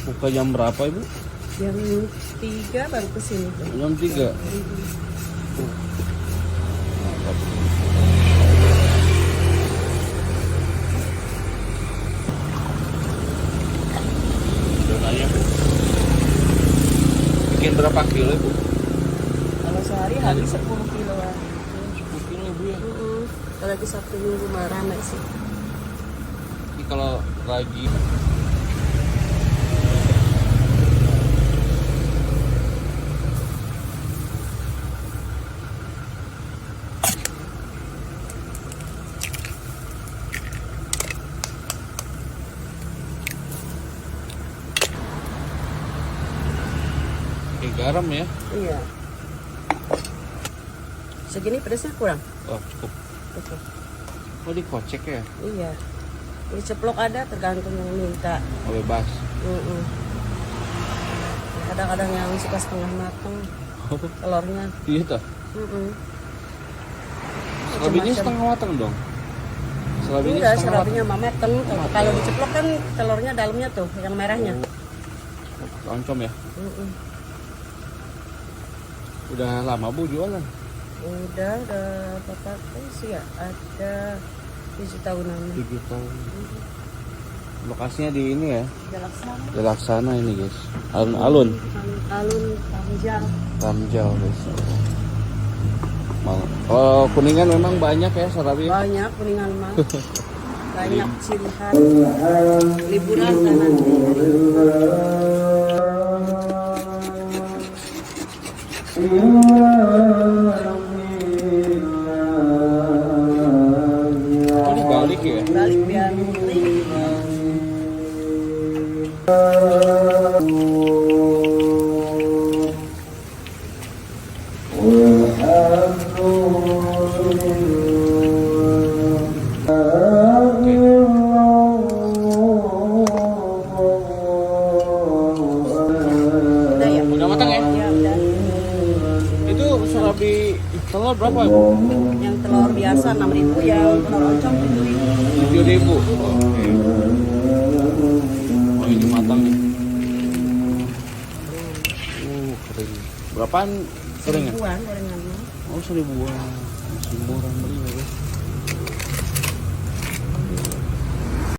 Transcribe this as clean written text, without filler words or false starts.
Buka jam berapa Ibu? Jam 3 baru kesini. Jam 3. Donanya bikin berapa kilo Ibu? Kalau sehari habis 10 kiloan. 10 kilo Ibu ya? Kalau lagi Sabtu Minggu mah ramai sih. Ini kalau lagi pakai garam ya? Iya. Segini pedasnya kurang? Oh cukup. Oke. Oh dikocek ya? Iya. Ini ceplok ada tergantung yang minta. Oh bebas. Kadang-kadang yang suka setengah matang telurnya. Iya toh? Serabinya setengah matang dong? Serabinya Enggak, setengah serabinya mah matang. Kalau diceplok kan telurnya dalamnya tuh, yang merahnya. Oh, oncom ya? Udah lama Bu jualan? Udah berapa sih ya? Ada 7 tahunan. 7 tahun. Lokasinya di ini ya? Jalaksana. Jalaksana ini guys. Alun-alun. Alun Tamjal. Tamjal guys. Oh Kuningan memang banyak ya serabi? Banyak Kuningan mah. Banyak ciri khas. Liburan kan nanti. Oh dibalik ya? Balik biar kering. Udah ya? Udah matang ya? Ya udah. Itu serabi telur berapa Bu? Yang telur biasa 6.000, yang telur oncom 7.000. 7.000. Oke. Oh ini matang nih. Kering. Berapaan gorengan? Seribuan gorengannya. Oh 1.000-an. Masih murah beli ya guys.